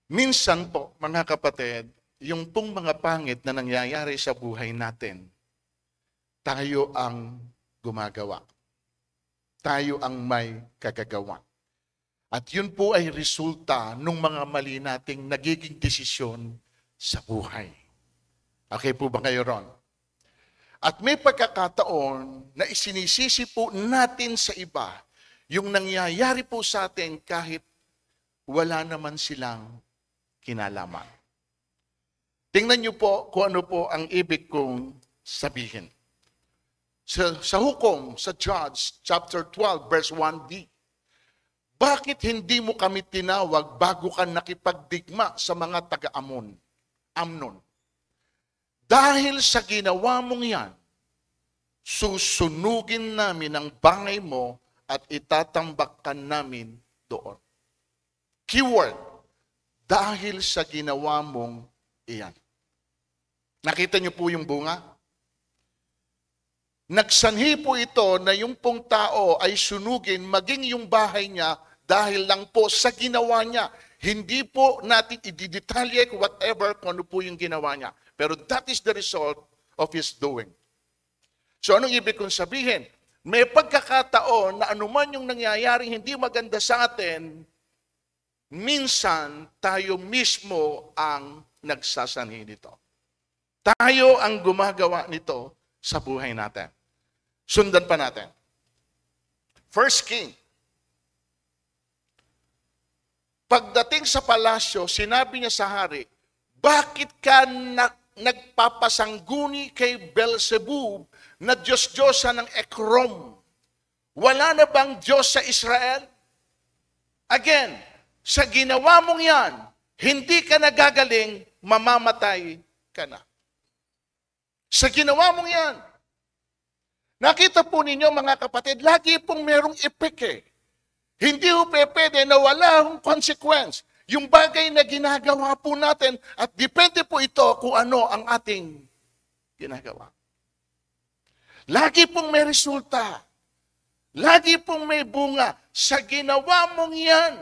Minsan po, mga kapatid, yung pong mga pangit na nangyayari sa buhay natin, tayo ang gumagawa. Tayo ang may kagagawa. At yun po ay resulta ng mga mali nating nagiging desisyon sa buhay. Okay po ba kayo ron? At may pagkakataon na isinisisi po natin sa iba yung nangyayari po sa atin kahit wala naman silang kinalaman. Tingnan niyo po kung ano po ang ibig kong sabihin. Sa hukom, sa Judges, chapter 12, verse 1b, bakit hindi mo kami tinawag bago ka nakipagdigma sa mga taga-Amnon? Dahil sa ginawa mong yan, susunugin namin ang bangay mo at itatambakan namin doon. Keyword, dahil sa ginawa mong iyan. Nakita niyo po yung bunga? Nagsanhi po ito na yung pong tao ay sunugin maging yung bahay niya dahil lang po sa ginawa niya. Hindi po natin i-detalye whatever kung ano po yung ginawa niya. Pero that is the result of his doing. So anong ibig kong sabihin? May pagkakataon na anuman yung nangyayaring hindi maganda sa atin, minsan tayo mismo ang nagsasanhi nito. Tayo ang gumagawa nito sa buhay natin. Sundan pa natin. First King. Pagdating sa palasyo, sinabi niya sa hari, bakit ka nagpapasangguni kay Beelzebub na Diyos-Diyosa ng Ekrom? Wala na bang Diyos sa Israel? Again, sa ginawa mong yan, hindi ka nagagaling, mamamatay ka na. Sa ginawa mong yan. Nakita po ninyo mga kapatid, lagi pong merong epek. Hindi po pwede na wala akong consequence. Yung bagay na ginagawa po natin at depende po ito kung ano ang ating ginagawa. Lagi pong may resulta. Lagi pong may bunga. Sa ginawa mong yan,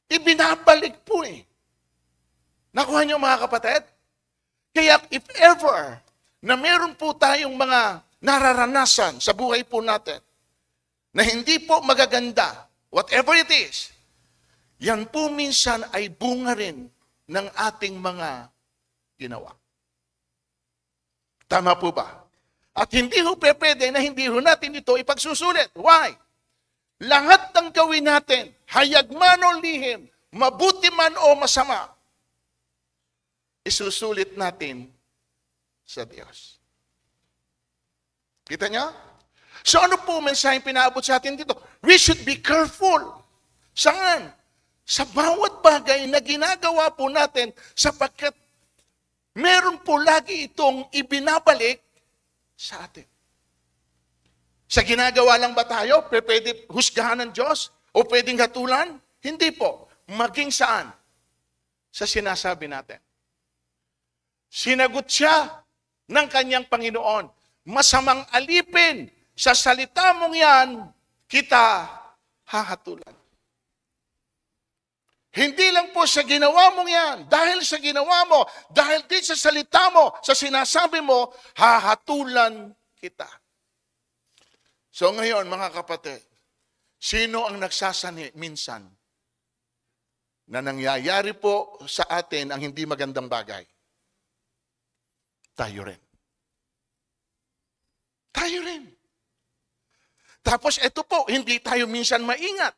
ibinabalik po eh. Nakuha niyo mga kapatid? Kaya if ever na meron po tayong mga nararanasan sa buhay po natin na hindi po magaganda, whatever it is, yan po minsan ay bunga rin ng ating mga ginawa. Tama po ba? At hindi ho pwede na hindi ho natin ito ipagsusulit. Why? Lahat ng gawin natin, hayag man o lihim, mabuti man o masama, isusulit natin sa Diyos. Kita niyo? So ano po mensaheng pinaabot sa atin dito? We should be careful. Saan? Sa bawat bagay na ginagawa po natin sapagkat meron po lagi itong ibinabalik sa atin. Sa ginagawa lang ba tayo? Pwede husgahan ng Diyos? O pwedeng hatulan? Hindi po. Maging saan? Sa sinasabi natin. Sinagot siya ng kanyang Panginoon. Masamang alipin, sa salita mong yan, kita hahatulan. Hindi lang po sa ginawa mong yan, dahil sa ginawa mo, dahil din sa salita mo, sa sinasabi mo, hahatulan kita. So ngayon, mga kapatid, sino ang nagsasanhi minsan na nangyayari po sa atin ang hindi magandang bagay? Tayo rin. Tayo rin. Tapos ito po, hindi tayo minsan maingat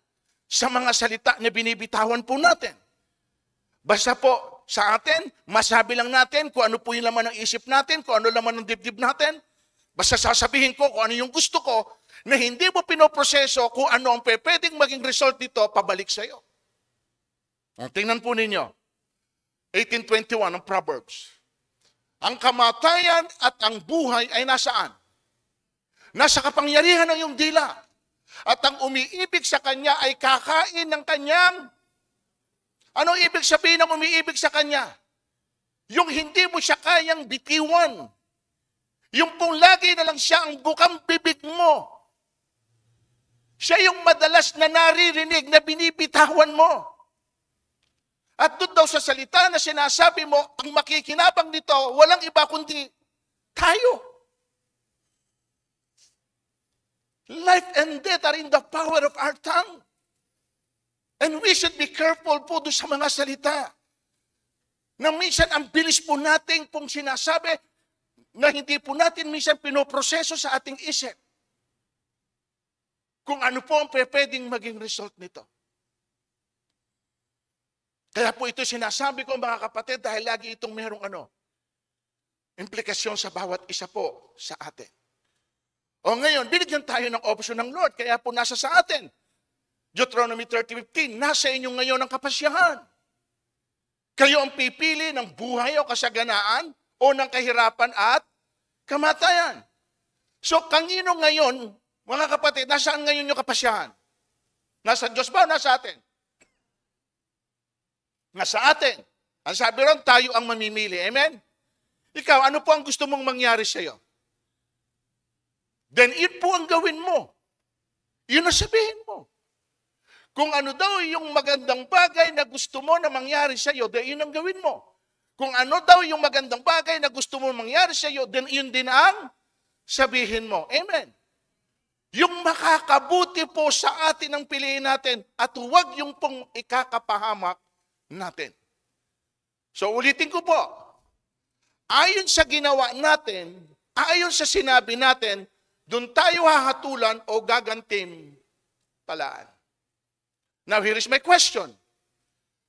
sa mga salita na binibitawan po natin. Basta po sa atin, masabi lang natin kung ano po yung laman ng isip natin, kung ano laman ng dibdib natin. Basta sasabihin ko kung ano yung gusto ko, na hindi mo pinoproseso kung ano ang pwedeng maging result nito, pabalik sa iyo. Tingnan po ninyo, 18:21 ng Proverbs. Ang kamatayan at ang buhay ay nasaan? Nasa kapangyarihan ng iyong dila. At ang umiibig sa kanya ay kakain ng kanyang... Anong ibig sabihin ng umiibig sa kanya? Yung hindi mo siya kayang bitiwan. Yung pong lagi na lang siya ang bukang bibig mo. Siya yung madalas na naririnig na binibitawan mo. At doon daw sa salita na sinasabi mo, ang makikinabang nito, walang iba kundi tayo. Life and death are in the power of our tongue. And we should be careful po doon sa mga salita. Na minsan ang bilis po natin pong sinasabi na hindi po natin minsan pinoproseso sa ating isip. Kung ano po ang pwedeng maging result nito. Kaya po ito sinasabi ko mga kapatid dahil lagi itong merong implikasyon sa bawat isa po sa atin. O ngayon, binigyan tayo ng option ng Lord, kaya po nasa sa atin. Deuteronomy 30:15, nasa inyo ngayon ang kapasyahan. Kayo ang pipili ng buhay o kasaganaan o ng kahirapan at kamatayan. So, kanino ngayon, mga kapatid, nasaan ngayon yung kapasyahan? Nasa Diyos ba o nasa atin? Nasa atin. Ang sabi ron, tayo ang mamimili. Amen? Ikaw, ano po ang gusto mong mangyari sa iyo? Then, yun po ang gawin mo. Yun ang sabihin mo. Kung ano daw yung magandang bagay na gusto mo na mangyari sa iyo, then yun ang gawin mo. Kung ano daw yung magandang bagay na gusto mo mangyari sa iyo, then yun din ang sabihin mo. Amen? Yung makakabuti po sa atin ang piliin natin at huwag yung pong ikakapahamak natin. So ulitin ko po, ayon sa ginawa natin, ayon sa sinabi natin, doon tayo hahatulan o gagantin palaan. Now here is my question.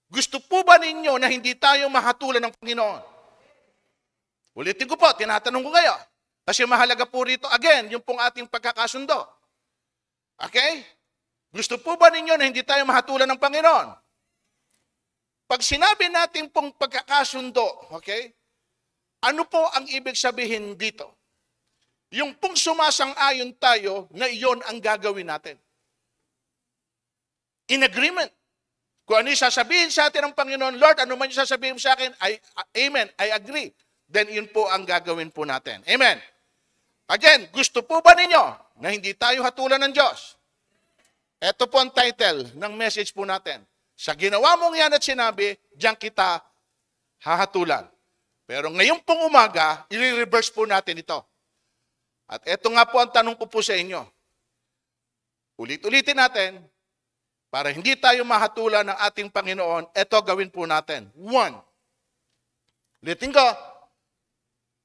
Gusto po ba ninyo na hindi tayo mahatulan ng Panginoon? Ulitin ko po, tinatanong ko kayo. Kasi mahalaga po rito, again, yung pong ating pagkakasundo. Okay? Gusto po ba ninyo na hindi tayo mahatulan ng Panginoon? Pag sinabi natin pong pagkakasundo, okay, ano po ang ibig sabihin dito? Yung pong sumasang-ayon tayo na iyon ang gagawin natin. In agreement. Kung ano yung sasabihin sa atin ng Panginoon, Lord, ano man yung sasabihin sa akin, amen, I agree. Then yun po ang gagawin po natin. Amen. Again, gusto po ba ninyo na hindi tayo hatulan ng Diyos? Ito po ang title ng message po natin. Sa ginawa mong yan at sinabi, diyan kita hahatulan. Pero ngayon pong umaga, i-reverse po natin ito. At ito nga po ang tanong ko po sa inyo. Ulit-ulitin natin, para hindi tayo mahatulan ng ating Panginoon, ito gawin po natin. 1. Ulitin ko,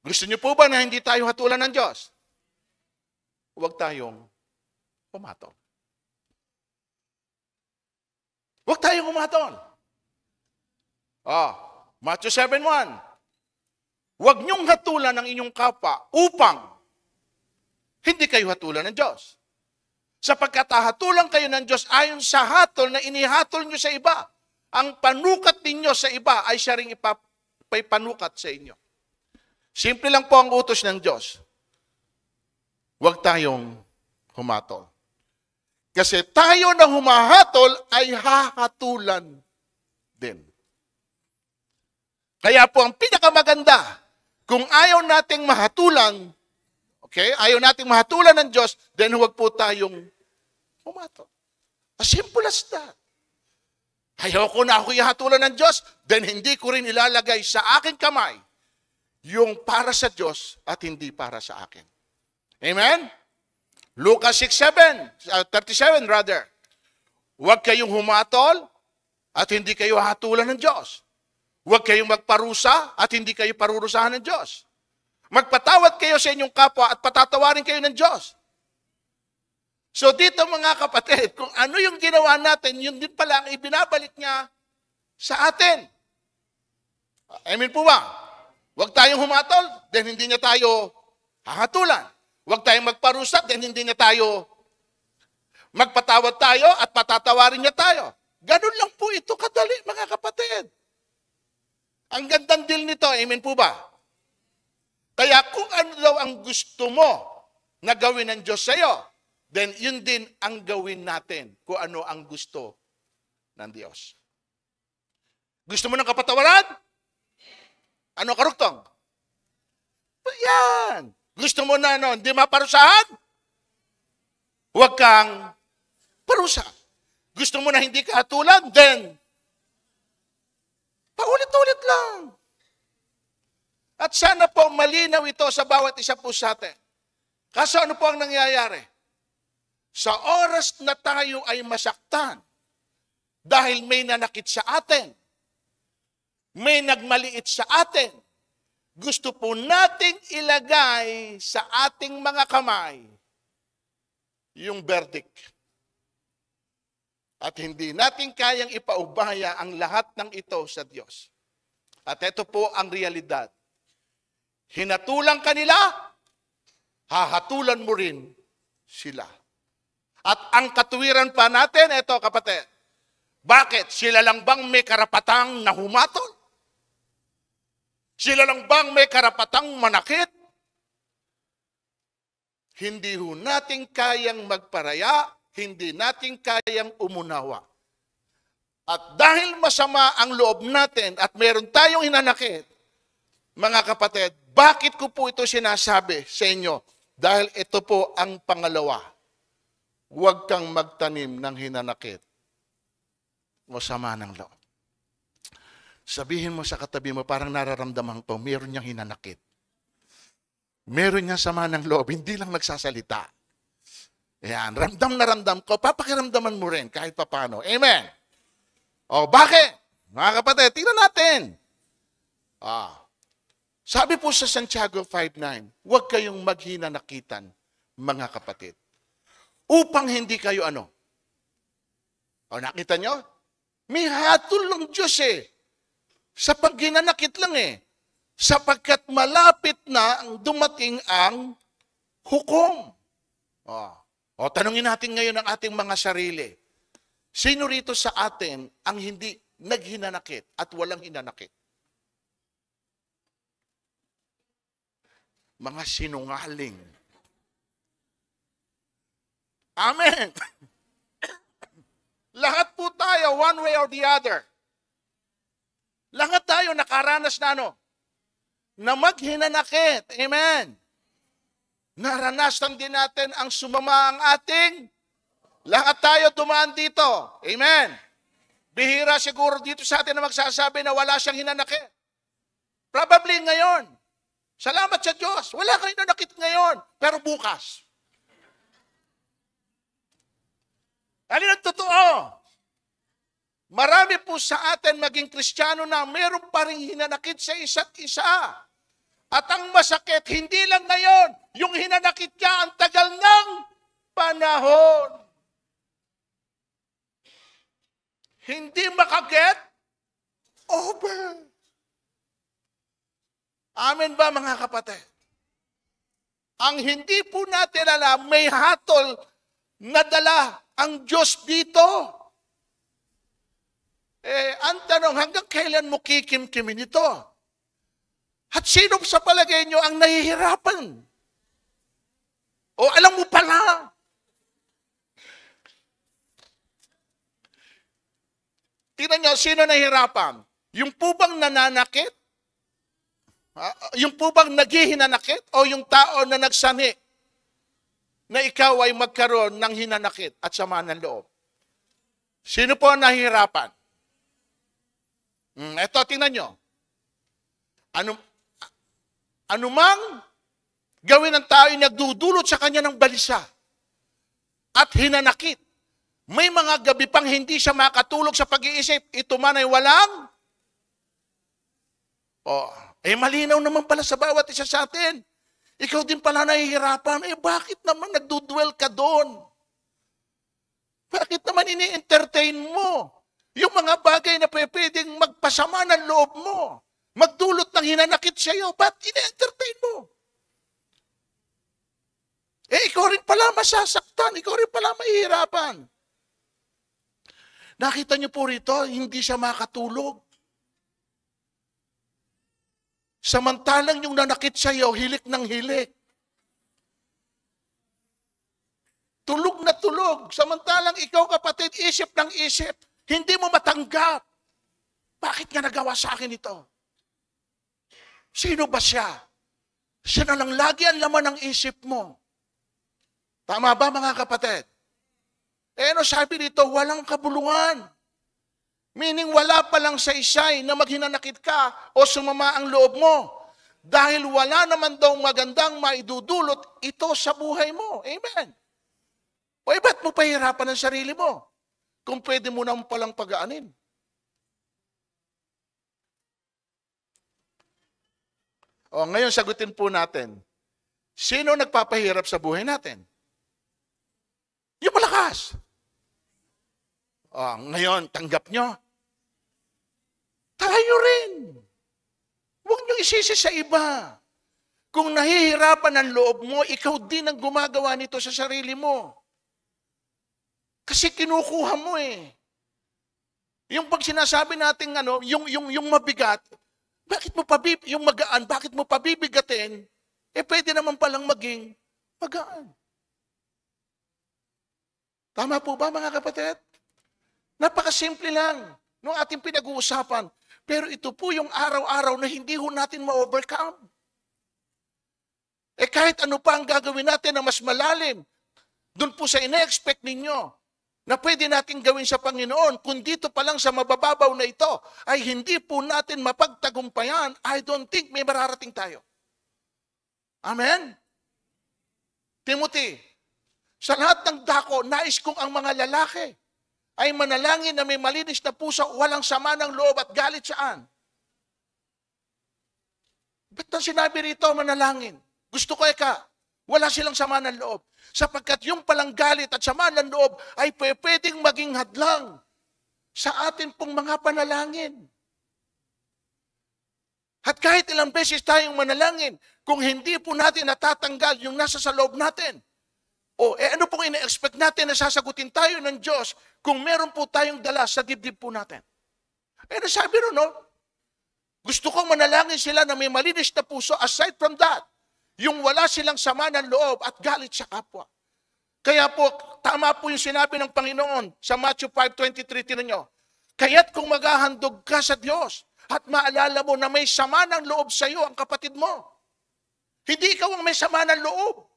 gusto niyo po ba na hindi tayo hatulan ng Diyos? Huwag tayong pumatol. Huwag tayong umatol. Matthew 7:1. Huwag niyong hatulan ng inyong kapwa upang hindi kayo hatulan ng Diyos. Sapagkat hatulan kayo ng Diyos ayon sa hatol na inihatol niyo sa iba. Ang panukat ninyo sa iba ay siya ring ipapanukat sa inyo. Simple lang po ang utos ng Diyos. Huwag tayong humatol. Kasi tayo na humahatol ay hahatulan din. Kaya po ang pinakamaganda, kung ayaw nating mahatulan, okay, ayaw nating mahatulan ng Diyos, then huwag po tayong humatol. As simple as that. Ayaw ko na ako ihatulan ng Diyos, then hindi ko rin ilalagay sa aking kamay yung para sa Diyos at hindi para sa akin. Amen? Lucas 37 rather. Huwag kayong humatol at hindi kayo hatulan ng Diyos. Huwag kayong magparusa at hindi kayo parurusahan ng Diyos. Magpatawad kayo sa inyong kapwa at patatawarin kayo ng Diyos. So dito mga kapatid, kung ano yung ginawa natin, yun din pala ang ibinabalik niya sa atin. Amen po ba? Huwag tayong humatol, then hindi niya tayo hahatulan. Huwag tayong magparusa, then hindi niya tayo magpatawad tayo at patatawarin niya tayo. Ganun lang po ito kadali, mga kapatid. Ang gandang deal nito, amen po ba? Kaya kung ano daw ang gusto mo na gawin ng Diyos sa iyo, then yun din ang gawin natin kung ano ang gusto ng Diyos. Gusto mo ng kapatawaran? Ano karuktong? Yan. Gusto mo na hindi maparusahan? Huwag kang parusa. Gusto mo na hindi ka hatulan? Then, Paulit-ulit lang. At sana po malinaw ito sa bawat isa po sa atin. Kaso ano po ang nangyayari? Sa oras na tayo ay masaktan, dahil may nanakit sa atin, may nagmaliit sa atin, gusto po nating ilagay sa ating mga kamay yung verdict. At hindi natin kayang ipaubaya ang lahat ng ito sa Diyos. At ito po ang realidad. Hinatulang kanila, hahatulan mo rin sila. At ang katuwiran pa natin, ito kapatid, bakit? Sila lang bang may karapatang na humatol? Sila lang bang may karapatang manakit? Hindi ho natin kayang magparaya, hindi natin kayang umunawa. At dahil masama ang loob natin at meron tayong hinanakit, mga kapatid, bakit ko po ito sinasabi sa inyo? Dahil ito po ang pangalawa. Huwag kang magtanim ng hinanakit o sama ng loob. Sabihin mo sa katabi mo, parang nararamdaman ko, meron niyang hinanakit. Meron niyang sama ng loob, hindi lang nagsasalita. Ayan, ramdam na ramdam ko, papakiramdaman mo rin kahit papano. Amen. O, bakit? Mga kapatid, tingnan natin. Sabi po sa Santiago 5:9, huwag kayong maghinanakitan, mga kapatid. Upang hindi kayo ano? O, nakita nyo? May hatol ng Diyos sa paghinanakit lang sapagkat malapit na ang dumating ang hukom. O, tanungin natin ngayon ang ating mga sarili. Sino rito sa atin ang hindi naghinanakit at walang hinanakit? Mga sinungaling. Amen. Lahat po tayo, one way or the other. Lahat tayo nakaranas na na maghinanakit. Amen. Naranasan din natin ang sumama ang ating, lahat tayo dumaan dito. Amen. Bihira siguro dito sa atin na magsasabi na wala siyang hinanakit. Probably ngayon. Salamat sa Diyos. Wala kang hinanakit ngayon. Pero bukas. Alin ang totoo? Marami po sa atin maging Kristiyano na meron pa rin hinanakit sa isa't isa. At ang masakit, hindi lang ngayon, yung hinanakit niya ang tagal ng panahon. Hindi makaget over. Amen ba mga kapatid? Ang hindi po natin alam, may hatol na dala ang Diyos dito. Ang tanong, hanggang kailan mo kikimkimin ito? At sino sa palagay nyo ang nahihirapan? O alam mo pala, tingnan nyo, sino nahihirapan? Yung po bang nananakit? Yung po bang naghihinanakit? O yung tao na nagsani na ikaw ay magkaroon ng hinanakit at sama ng loob? Sino po ang nahihirapan? Ito, tingnan nyo. Anumang gawin ng tao ay nagdudulot sa kanya ng balisa at hinanakit. May mga gabi pang hindi siya makatulog sa pag-iisip. Ito man ay walang. Malinaw naman pala sa bawat isa sa atin. Ikaw din pala nahihirapan. Bakit naman nagdudwell ka doon? Bakit naman ini-entertain mo yung mga bagay na pwedeng magpasama ng loob mo? Magdulot ng hinanakit sa iyo. Ba't ini-entertain mo? Ikaw rin pala masasaktan. Ikaw rin pala mahihirapan. Nakita niyo po rito, hindi siya makatulog. Samantalang yung nanakit sa iyo, hilik ng hilik. Tulog na tulog. Samantalang ikaw, kapatid, isip ng isip. Hindi mo matanggap. Bakit nga nagawa sa akin ito? Sino ba siya? Siya na lang lagi ang laman ng isip mo. Tama ba mga kapatid? Ano sabi dito? Walang kabuluhan. Meaning wala pa lang saysay na maghinanakit ka o sumama ang loob mo. Dahil wala naman daw magandang maidudulot ito sa buhay mo. Amen. O ba't mo pahirapan ang sarili mo? Kung pwede mo naman palang pagaanin. O ngayon sagutin po natin, sino nagpapahirap sa buhay natin? Yung malakas. O ngayon, tanggap nyo. Tayo rin. Huwag nyo isisi sa iba. Kung nahihirapan ang loob mo, ikaw din ang gumagawa nito sa sarili mo. Kasi kinukuha mo eh. Yung pag sinasabi natin yung mabigat, bakit mo yung magaan, bakit mo pabibigatin? Pwede naman palang maging magaan. Tama po ba mga kapatid? Napakasimple lang nung ating pinag-uusapan. Pero ito po yung araw-araw na hindi ho natin ma-overcome. Kahit ano pa ang gagawin natin na mas malalim, doon po sa ina-expect ninyo, na pwede natin gawin sa Panginoon, kung dito pa lang sa mabababaw na ito, ay hindi po natin mapagtagumpayan, I don't think may mararating tayo. Amen? Timothy, sa lahat ng dako, nais kong ang mga lalaki ay manalangin na may malinis na puso, walang sama ng loob at galit saan. Ba't ang sinabi rito, manalangin? Gusto ko wala silang sama ng loob. Sapagkat yung palang galit at sama ng loob ay pwedeng maging hadlang sa atin pong mga panalangin. At kahit ilang beses tayong manalangin, kung hindi po natin natatanggal yung nasa sa loob natin, ano pong ina-expect natin na sasagutin tayo ng Diyos kung meron po tayong dala sa dibdib po natin? Sabi ron, gusto kong manalangin sila na may malinis na puso. Aside from that, yung wala silang sama ng loob at galit sa kapwa. Kaya po, tama po yung sinabi ng Panginoon sa Matthew 5:23, tinan nyo. Kaya't kung maghahandog ka sa Diyos at maalala mo na may sama ng loob sa iyo ang kapatid mo, hindi ikaw ang may sama ng loob.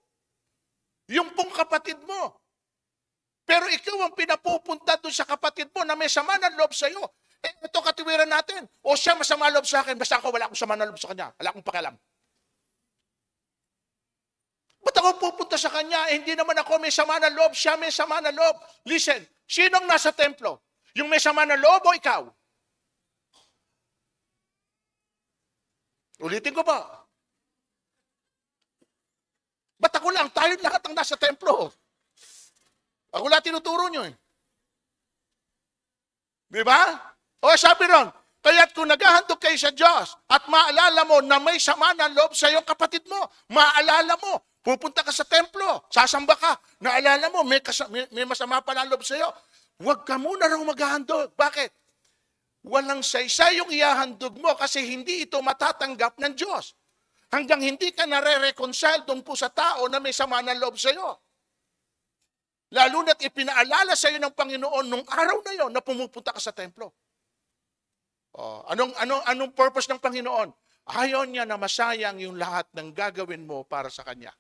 Yung pong kapatid mo. Pero ikaw ang pinapupunta doon sa kapatid mo na may sama ng loob sa iyo. Ito katiwiran natin. O siya masama loob sa akin, basta ako wala akong sama ng loob sa kanya. Wala akong pakialam. Ba't ako pupunta sa kanya? Hindi naman ako may sama ng loob, siya may sama ng loob. Listen, sinong nasa templo? Yung may sama ng loob o ikaw? Ulitin ko pa. Ba't ako lang? Tayo lahat ang nasa templo. Ako lang tinuturo nyo eh. Di ba? O sabi ron, kaya't kung naghahandog kayo sa Diyos at maalala mo na may sama ng loob sa iyong kapatid mo, maalala mo, pupunta ka sa templo, sasamba ka, naalala mo, may masama pa ng loob sa iyo, huwag ka muna raw maghahandog. Bakit? Walang saysay yung ihahandog mo kasi hindi ito matatanggap ng Diyos. Hanggang hindi ka nare-reconcile doon po sa tao na may sama ng loob sa iyo. Lalo na't ipinaalala sa iyo ng Panginoon nung araw na yon na pumupunta ka sa templo. Anong purpose ng Panginoon? Ayaw niya na masayang yung lahat ng gagawin mo para sa Kanya.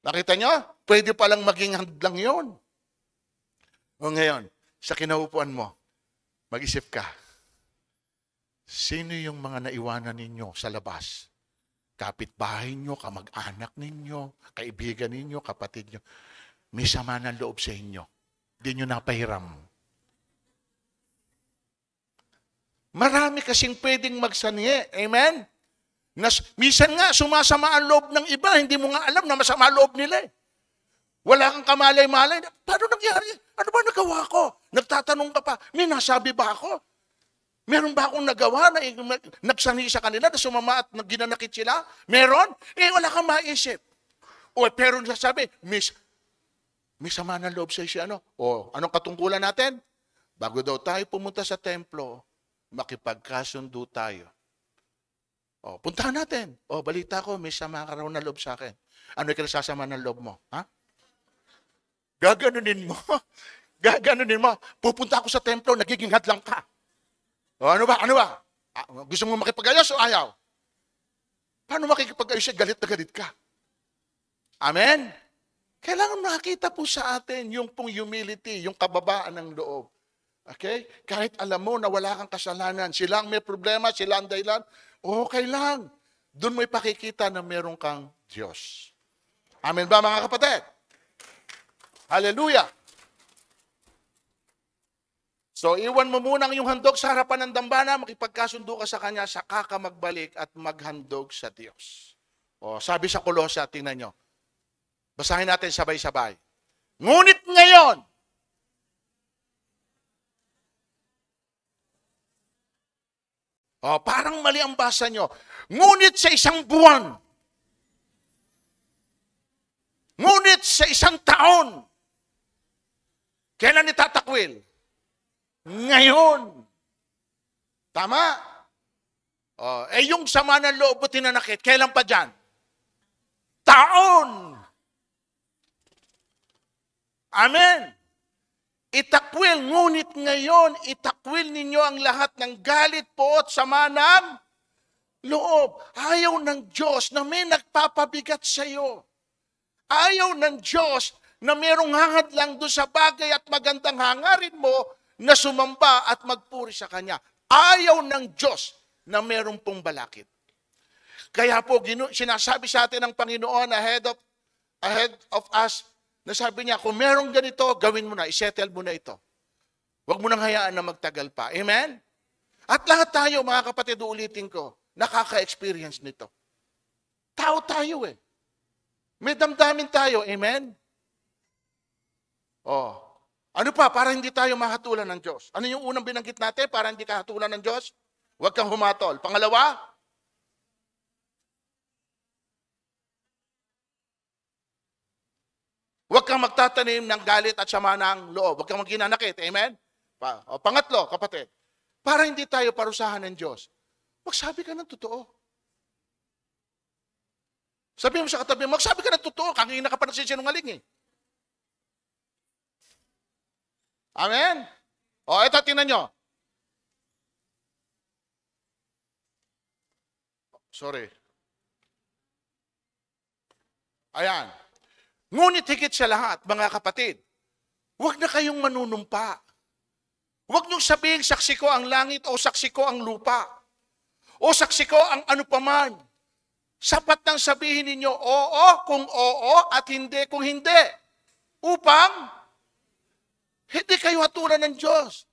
Nakita niyo? Pwede palang maging hadlang yon. O ngayon, sa kinaupuan mo, mag-isip ka, sino yung mga naiwanan ninyo sa labas? Kapitbahay nyo, kamag-anak ninyo, kaibigan ninyo, kapatid nyo. May sama ng loob sa inyo. Hindi nyo napahiram. Marami kasing pwedeng magsanhi. Amen? Minsan nga, sumasama ang loob ng iba. Hindi mo nga alam na masama ang loob nila eh. Wala kang kamalay-malay. Paano nangyari? Ano ba nagawa ko? Nagtatanong ka pa, may nasabi ba ako? Meron ba akong nagawa na nagsanhi sa kanila na sumama at ginanakit sila? Meron? Wala kang maisip. Pero nasabi, may sama ng loob sa siya, anong katungkulan natin? Bago daw tayo pumunta sa templo, makipagkasundo tayo. Puntahan natin. Balita ko, may sama ka raw na loob sa akin. Ano yung kinasasama ng loob mo? Ha? Gaganunin mo. Gaganunin mo. Pupunta ako sa templo, nagiging hadlang ka. Ano ba? Gusto mo makipag-ayos o ayaw? Paano makikipag-ayos siya? Galit na galit ka. Amen? Kailangan makita po sa atin yung pong humility, yung kababaan ng loob. Okay? Kahit alam mo na wala kang kasalanan, sila ang may problema, sila ang dahilan, okay lang. Doon mo ipakikita na meron kang Diyos. Amen ba mga kapatid? Hallelujah! So, iwan mo muna ang iyong handog sa harapan ng dambana, makipagkasundo ka sa Kanya, saka ka magbalik at maghandog sa Diyos. O, sabi sa Kolosya, tingnan nyo. Basahin natin sabay-sabay. Ngunit ngayon, parang mali ang basa nyo. Ngunit sa isang buwan, ngunit sa isang taon, kailan itatakwil? Ngayon. Tama? Yung sama ng loob mo tinanakit, kailan pa dyan? Taon. Amen. Itakwil, ngunit ngayon, itakwil ninyo ang lahat ng galit po at sama ng loob. Ayaw ng Diyos na may nagpapabigat sa iyo. Ayaw ng Diyos na mayroong hangad lang doon sa bagay at magandang hangarin mo na sumamba at magpuri sa Kanya. Ayaw ng Diyos na mayroong pong balakid. Kaya po, sinasabi sa atin ng Panginoon ahead of us, na sabi niya, kung merong ganito, gawin mo na, isettle mo na ito. Huwag mo nang hayaan na magtagal pa. Amen? At lahat tayo, mga kapatid, ulitin ko, nakaka-experience nito. Tao tayo eh. May damdamin tayo. Amen? Ano pa, para hindi tayo mahatulan ng Diyos? Ano yung unang binanggit natin para hindi ka hatulan ng Diyos? Huwag kang humatol. Pangalawa, huwag kang magtatanim ng galit at sama ng loob. Huwag kang maghinanakit. Amen? Pangatlo, kapatid, para hindi tayo parusahan ng Diyos, magsabi ka ng totoo. Sabi mo sa katabi, magsabi ka ng totoo. Kanina ka pa nagsisinungaling eh. Amen? Ito, tingnan nyo. Sorry. Ayan. Ngunit higit sa lahat, mga kapatid, huwag na kayong manunumpa. Huwag niyong sabihin, saksi ko ang langit o saksi ko ang lupa. O saksi ko ang ano paman. Sapat nang sabihin ninyo, oo kung oo at hindi kung hindi. Upang hindi kayo hatulan ng Diyos.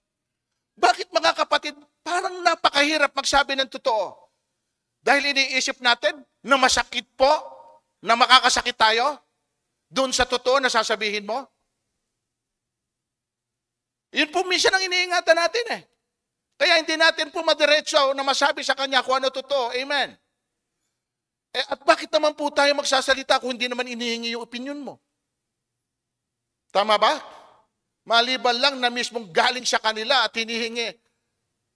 Bakit mga kapatid, parang napakahirap magsabi ng totoo? Dahil iniisip natin na masakit po, na makakasakit tayo? Doon sa totoo na sasabihin mo? Yun po minsan ang iniingatan natin eh. Kaya hindi natin po madiretso na masabi sa Kanya kung ano totoo. Amen. At bakit naman po tayo magsasalita kung hindi naman inihingi yung opinion mo? Tama ba? Maliban lang na mismong galing sa kanila at hinihingi.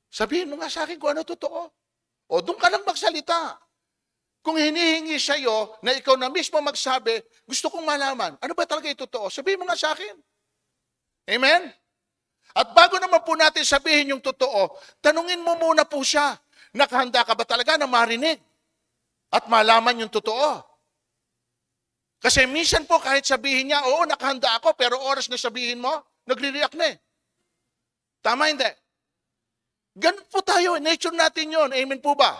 Sabihin mo nga sa akin kung ano totoo. O doon ka lang magsalita. Kung hinihingi sa iyo na ikaw na mismo magsabi, gusto kong malaman, ano ba talaga yung totoo? Sabihin mo nga sa akin. Amen? At bago naman po natin sabihin yung totoo, tanungin mo muna po siya, nakahanda ka ba talaga na marinig at malaman yung totoo? Kasi minsan po kahit sabihin niya, oo, nakahanda ako, pero oras na sabihin mo, nagre-react na eh. Tama hindi? Ganun po tayo, nature natin yun. Amen po ba?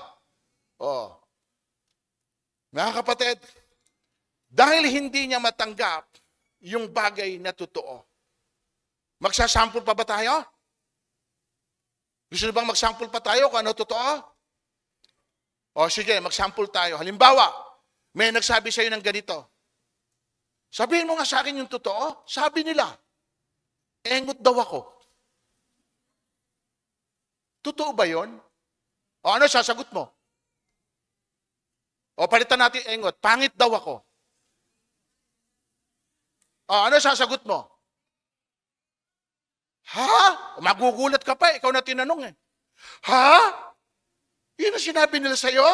Mga kapatid, dahil hindi niya matanggap yung bagay na totoo, magsasample pa ba tayo? Gusto niyo bang magsample pa tayo kung ano totoo? Sige, magsample tayo. Halimbawa, may nagsabi sa iyo ng ganito. Sabihin mo nga sa akin yung totoo. Sabi nila, engot daw ako. Totoo ba yun? Ano sasagot mo? Palitan natin engot. Pangit daw ako. Ano sasagot mo? Ha? Magugulat ka pa. Ikaw na tinanong eh. Ha? Yun ang sinabi nila sa'yo?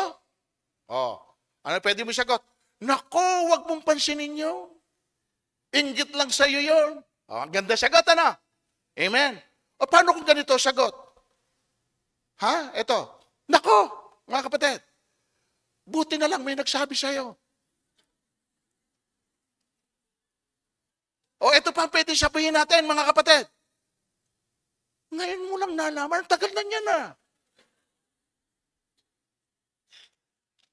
Ano pwede mo sagot? Nako, wag mong pansinin yun. Inggit lang sa'yo yun. Ang ganda sagot, ano? Amen. Paano kung ganito sagot? Ito. Nako, mga kapatid. Buti na lang may nagsabi sa'yo. Ito pa ang pwede sabihin natin, mga kapatid. Ngayon mo lang nalaman, tagal na niya na.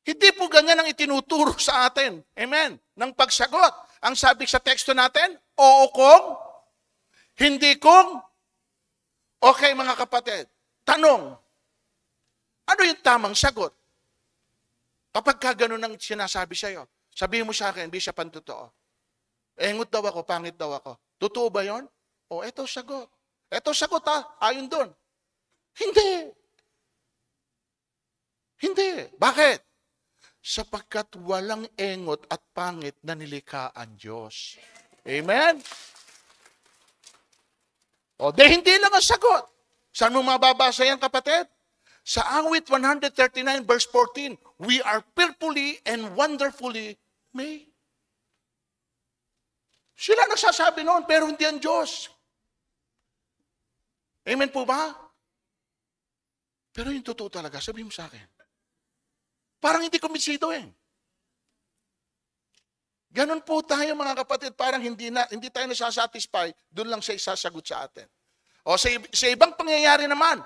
Hindi po ganyan ang itinuturo sa atin. Amen. Ng pagsagot. Ang sabi sa teksto natin, oo kung, hindi kung. Okay mga kapatid, tanong, ano yung tamang sagot? Kapag ka ganun ang sinasabi sa'yo, sabihin mo sa akin, hindi siya pantotoo. Engot daw ako, pangit daw ako. Totoo ba yon? O, eto sagot. Eto sagot ayon doon. Hindi. Hindi. Bakit? Sapagkat walang engot at pangit na nilikha ang Diyos. Amen? O, hindi lang ang sagot. Saan mo mababasa yan, kapatid? Sa Awit 139 verse 14, we are fearfully and wonderfully made. Sila nagsasabi noon, pero hindi ang Diyos. Amen po ba? Pero yung totoo talaga, sabihin mo sa akin. Parang hindi kumbinsido eh. Ganon po tayo mga kapatid, parang hindi tayo nasasatisfy, doon lang siya isasagot sa atin. O sa ibang pangyayari naman,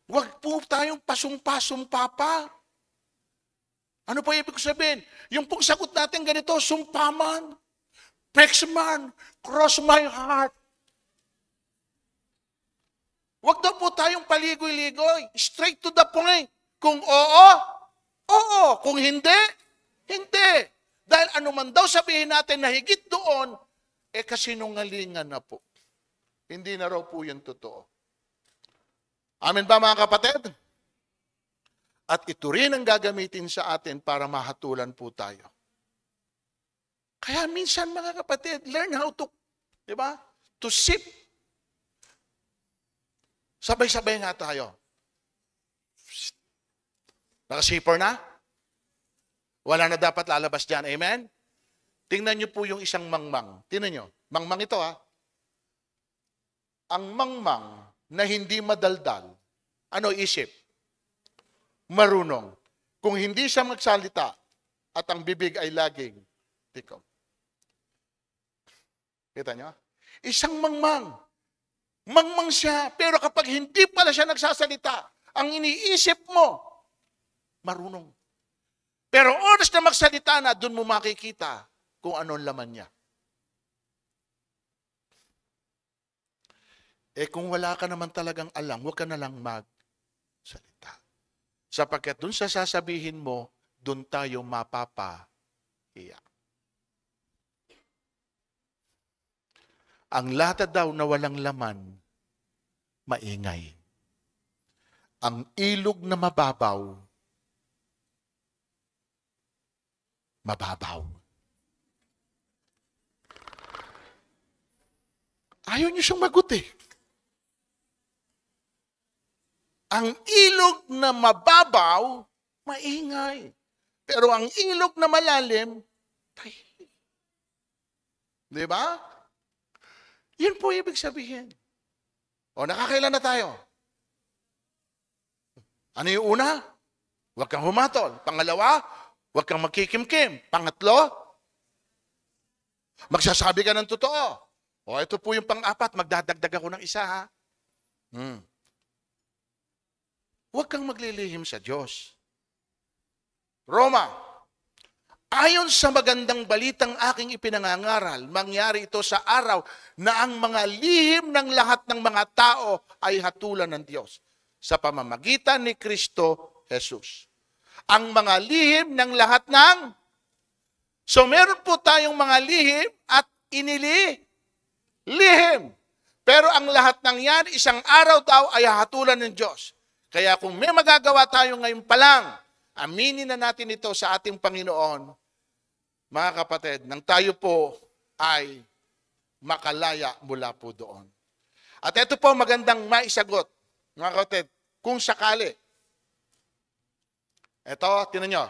wag po tayong pasumpa-sumpa pa. Ano po ibig sabihin? Yung pong sagot natin ganito, sumpaman, pexman, cross my heart. Wag daw po tayong paligoy-ligoy, straight to the point. Kung oo, oo. Kung hindi, hindi. Dahil anuman daw sabihin natin na higit doon, kasinungalingan na po. Hindi na raw po yung totoo. Amen ba mga kapatid? At ito rin ang gagamitin sa atin para mahatulan po tayo. Kaya minsan mga kapatid, learn how to, di ba? To sip. Sabay-sabay nga tayo. Nakasipper na? Wala na dapat lalabas dyan. Amen? Tingnan nyo po yung isang mangmang. Tingnan nyo. Mangmang ito Ang mangmang na hindi madaldal, ano isip? Marunong. Kung hindi siya magsalita at ang bibig ay laging tikom. Kita nyo? Isang mangmang. Mangmang siya, pero kapag hindi pala siya nagsasalita, ang iniisip mo, marunong. Pero oras na magsalita na, doon mo makikita kung anong laman niya. Kung wala ka naman talagang alam, huwag ka na lang magsalita. Sapagkat doon sa sasabihin mo, doon tayo mapapahiya. Ang lata daw na walang laman, maingay. Ang ilog na mababaw, mababaw. Ayaw niyo siyang magot Ang ilog na mababaw, maingay. Pero ang ilog na malalim, tahimik. Di ba? Yun po ibig sabihin. O, nakakailan na tayo? Ano yung una? Huwag kang humatol. Pangalawa, huwag kang magkikimkim. Pangatlo, magsasabi ka ng totoo. O, ito po yung pang-apat. Magdadagdag ako ng isa, Huwag kang maglilihim sa Diyos. Roma, ayon sa magandang balitang aking ipinangangaral, mangyari ito sa araw na ang mga lihim ng lahat ng mga tao ay hatulan ng Diyos sa pamamagitan ni Kristo Jesus. Ang mga lihim ng lahat ng... So meron po tayong mga lihim at lihim. Pero ang lahat ng yan, isang araw daw ay hatulan ng Diyos. Kaya kung may magagawa tayo ngayon pa lang, aminin na natin ito sa ating Panginoon, mga kapatid, nang tayo po ay makalaya mula po doon. At ito po magandang maisagot, mga kapatid, kung sakali. Ito, tinan nyo.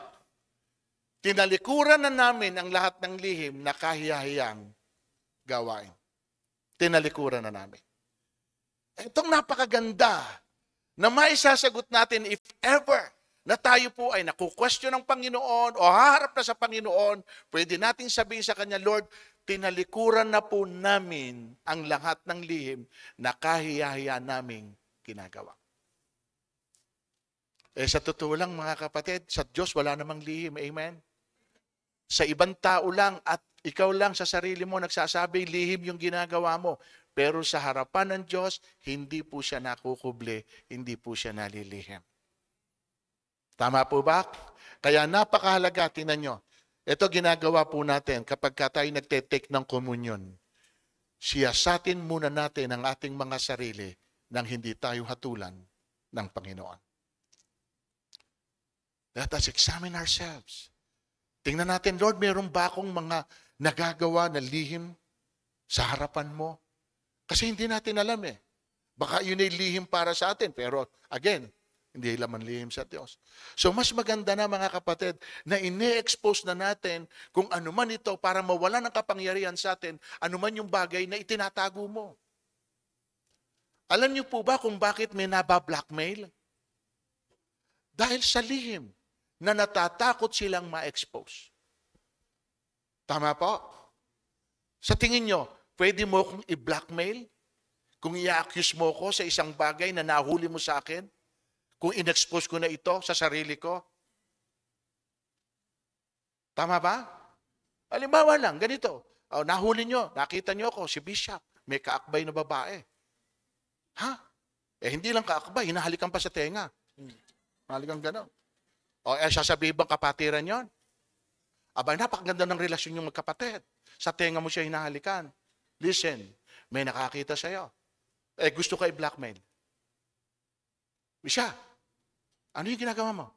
Tinalikuran na namin ang lahat ng lihim na kahiyahiyang gawain. Tinalikuran na namin. Itong napakaganda na maisasagot natin if ever na tayo po ay naku-question ng Panginoon o haharap na sa Panginoon, pwede nating sabihin sa Kanya, Lord, tinalikuran na po namin ang lahat ng lihim na kahiyahiya naming ginagawa. Sa totoo lang mga kapatid, sa Diyos wala namang lihim. Amen? Sa ibang tao lang at ikaw lang sa sarili mo nagsasabi, lihim yung ginagawa mo. Pero sa harapan ng Diyos, hindi po siya nakukubli, hindi po siya nalilihim. Tama po ba? Kaya napakahalaga, tingnan nyo. Ito ginagawa po natin kapag tayo nagte-take ng komunyon. Siyasatin muna natin ang ating mga sarili nang hindi tayo hatulan ng Panginoon. Let us examine ourselves. Tingnan natin, Lord, meron ba akong mga nagagawa na lihim sa harapan mo? Kasi hindi natin alam eh. Baka yun ay lihim para sa atin. Pero again, hindi laman lihim sa Diyos. So mas maganda na mga kapatid na ine-expose na natin kung ano man ito para mawala ng kapangyarihan sa atin, ano man yung bagay na itinatago mo. Alam niyo po ba kung bakit may naba-blackmail? Dahil sa lihim na natatakot silang ma-expose. Tama po? Sa tingin nyo, pwede mo kong i-blackmail? Kung i-accuse mo ko sa isang bagay na nahuli mo sa akin? Kung in-expose ko na ito sa sarili ko? Tama ba? Halimbawa lang, ganito. Nahuli nyo, nakita nyo ako, si Bishop, may kaakbay na babae. Ha? Hindi lang kaakbay, hinahalikan pa sa tenga. Halikan gano'n. Sasabihin bang kapatiran yon? Aba, napakaganda ng relasyon yung magkapatid. Sa tenga mo siya hinahalikan. Listen, may nakakita sa'yo. Gusto ka i-blackmail. Siya, ano yung ginagawa mo?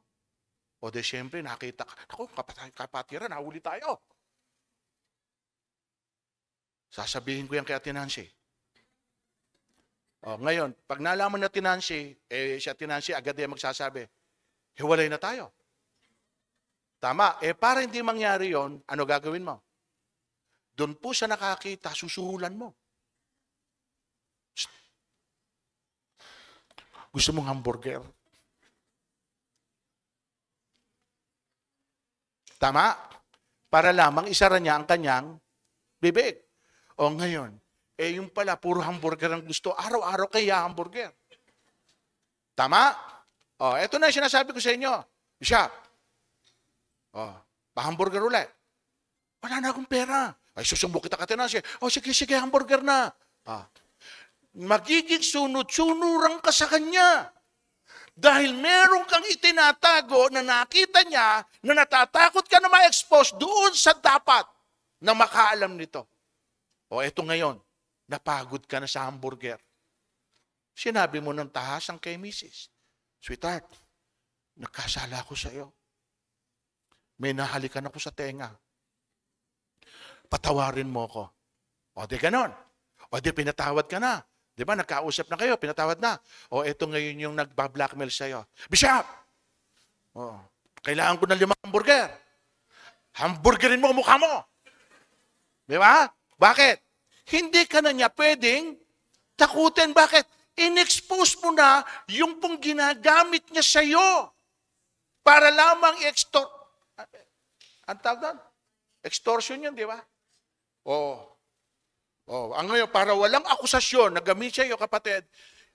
Siyempre, nakita ka. Ako, kapatiran, nahuli tayo. Sasabihin ko yan kay Ate Nancy. Ngayon, pag nalaman na Nancy, si Ate Nancy agad yan magsasabi, hiwalay na tayo. Tama. Para hindi mangyari yon, ano gagawin mo? Doon po siya nakakita, susuhulan mo. Shh. Gusto mong hamburger? Tama. Para lamang isara niya ang kanyang bibig. Ngayon, yung pala, puro hamburger ang gusto. Araw-araw kaya hamburger. Tama? Ito na yung sinasabi ko sa inyo. Bishop, pa-hamburger ulit. Wala na akong pera. Susumbok kita katinasya. Sige, hamburger na. Magiging sunod-sunuran ka sa kanya. Dahil meron kang itinatago na nakita niya na natatakot ka na ma-expose doon sa dapat na makaalam nito. Eto ngayon, napagod ka na sa hamburger. Sinabi mo ng tahasang kay Mrs. Sweetheart, nagkasala ako sa iyo. May nahalikan ako sa tenga. Patawarin mo ko. Di ganon. Di pinatawad ka na. Di ba, nagkausap na kayo, pinatawad na. Eto ngayon yung nagba-blackmail sa iyo. Bishop! Kailangan ko ng 5 hamburger. Hamburgerin mo ang mukha mo. Di ba? Bakit? Hindi ka na niya pwedeng takutin. Bakit? In-expose mo na yung pong ginagamit niya sa iyo para lamang ang tawag doon? Extortion yun, di ba? Ang ngayon, para walang akusasyon na gamit sa iyo, kapatid,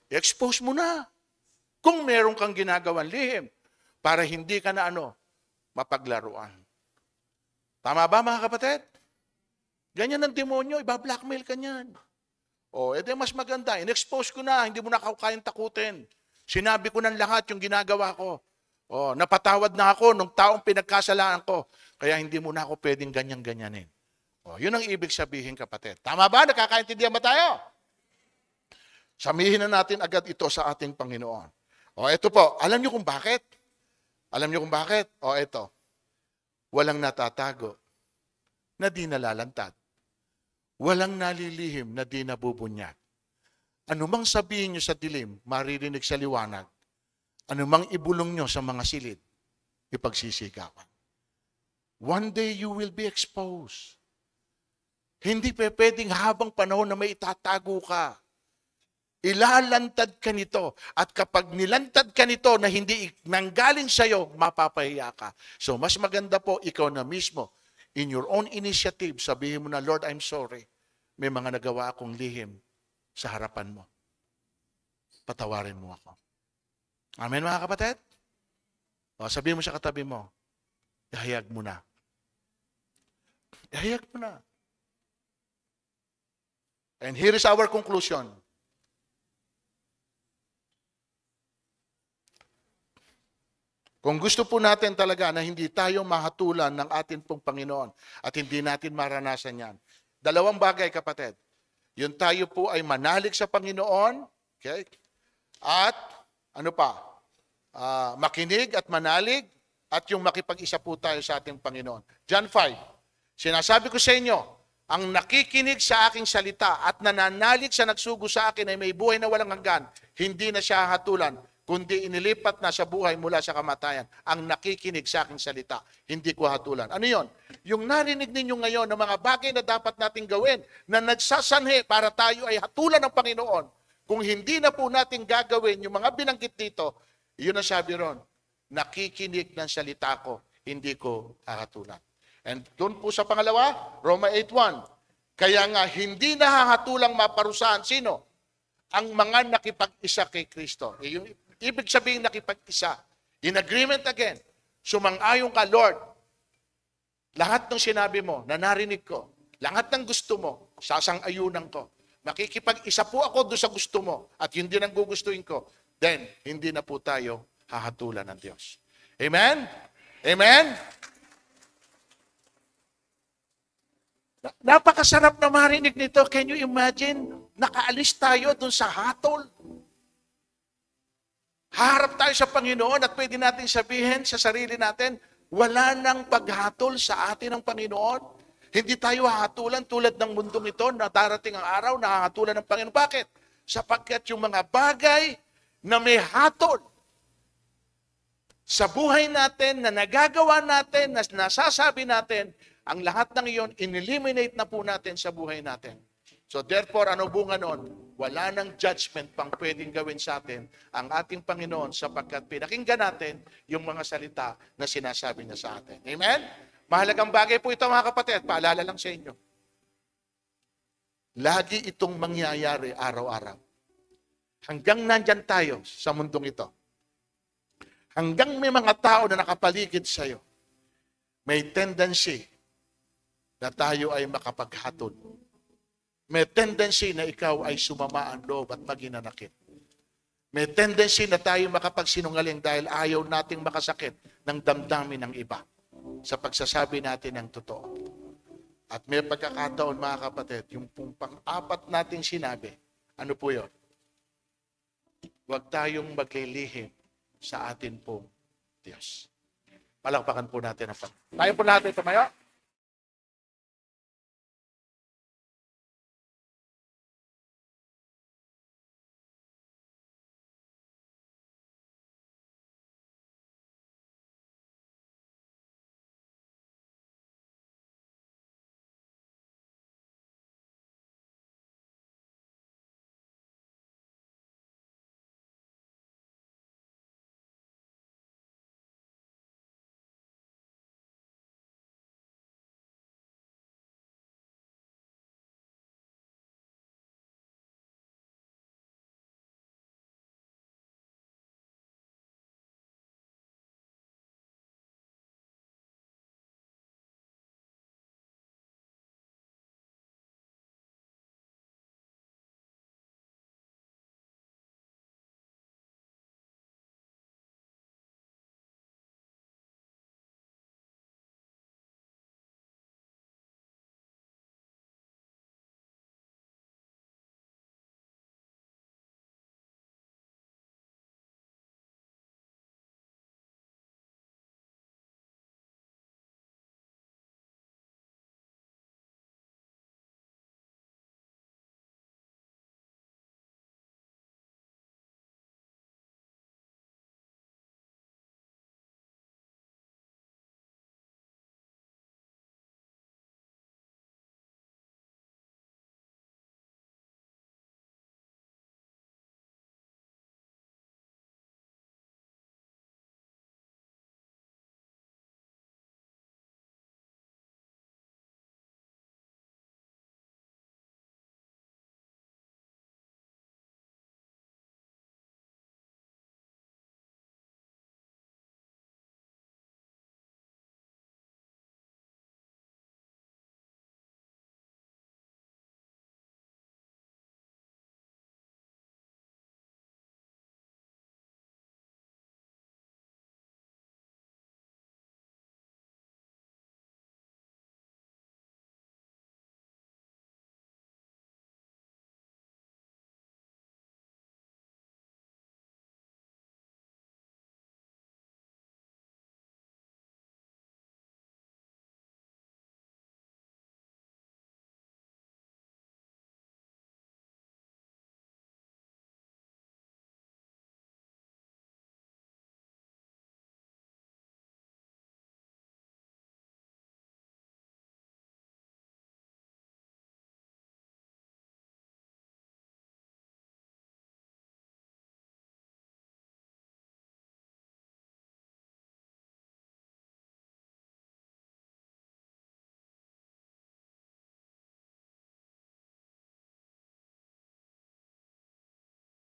expose mo na. Kung meron kang ginagawang lihim, para hindi ka na mapaglaruan. Tama ba, mga kapatid? Ganyan ang demonyo, iba-blackmail ka niyan. Edi mas maganda. In-expose ko na, hindi mo na kayang takutin. Sinabi ko ng lahat yung ginagawa ko. Napatawad na ako nung taong pinagkasalaan ko. Kaya hindi mo na ako pwedeng ganyan-ganyanin. Yun ang ibig sabihin, kapatid. Tama ba? Nakakaintindihan ba tayo? Samihin na natin agad ito sa ating Panginoon. Ito po. Alam niyo kung bakit? Ito. Walang natatago na di nalalantad. Walang nalilihim na di nabubunyag. Anumang sabihin nyo sa dilim, maririnig sa liwanag. Anumang ibulong nyo sa mga silid, ipagsisigawan. One day you will be exposed. Hindi pwedeng habang panahon na may itatago ka. Ilalantad ka nito. At kapag nilantad ka nito na hindi nanggaling sa'yo, mapapahiya ka. So mas maganda po ikaw na mismo, in your own initiative, sabihin mo na, Lord, I'm sorry. May mga nagawa akong lihim sa harapan mo. patawarin mo ako. Amen, mga kapatid? O, sabihin mo sa katabi mo, ihayag mo na. Ihayag mo na. And here is our conclusion. Kung gusto po natin talaga na hindi tayo mahatulan ng atin pong Panginoon at hindi natin maranasan yan. Dalawang bagay, kapatid. Yung tayo po ay manalig sa Panginoon, okay? At ano pa? Makinig at manalig at yung makipag-isa po tayo sa ating Panginoon. John 5, sinasabi ko sa inyo, ang nakikinig sa aking salita at nananalig sa nagsugo sa akin ay may buhay na walang hanggan, hindi na siya hatulan, kundi inilipat na sa buhay mula sa kamatayan. Ang nakikinig sa aking salita, hindi ko hatulan. Ano yon? Yung narinig ninyo ngayon ng mga bagay na dapat nating gawin, na nagsasanhi para tayo ay hatulan ng Panginoon, kung hindi na po natin gagawin yung mga binanggit dito, yun ang sabi ron, nakikinig ng salita ko, hindi ko hahatulan. And doon po sa pangalawa, Roma 8:1, kaya nga hindi nahahatulang maparusahan sino? Ang mga nakipag-isa kay Kristo. Yung ibig sabihin nakipag-isa. In agreement again. Sumang-ayon ka, Lord. Lahat ng sinabi mo, na narinig ko, lahat ng gusto mo, sasang-ayunan ko. Makikipag-isa po ako doon sa gusto mo at yun din ang gugustuhin ko. Then, hindi na po tayo hahatulan ng Diyos. Amen? Amen? Napakasarap na marinig nito. Can you imagine? Nakaalis tayo dun sa hatol. Harap tayo sa Panginoon at pwede natin sabihin sa sarili natin, wala nang paghatol sa atin ng Panginoon. Hindi tayo hahatulan tulad ng mundong ito na darating ang araw na hahatulan ng Panginoon. Bakit? Sapagkat yung mga bagay na may hatol sa buhay natin, na nagagawa natin, na nasasabi natin, ang lahat ng iyon, in-eliminate na po natin sa buhay natin. So therefore, ano bunga nun? Wala nang judgment pang pwedeng gawin sa atin ang ating Panginoon sapagkat pinakinggan natin yung mga salita na sinasabi niya sa atin. Amen? Mahalagang bagay po ito, mga kapatid. Paalala lang sa inyo. Lagi itong mangyayari araw-araw. Hanggang nandyan tayo sa mundong ito. Hanggang may mga tao na nakapaligid sa iyo, may tendency na tayo ay makapaghatol. May tendency na ikaw ay sumama ang loob at maginanakit. May tendency na tayo makapagsinungaling dahil ayaw nating makasakit ng damdamin ng iba sa pagsasabi natin ng totoo. At may pagkakataon, mga kapatid, yung pang-apat nating sinabi, ano po yun? Huwag tayong maglilihim sa atin pong Diyos. Palakpakan po natin ang Panginoon. Tayo po lahat ay tumayo.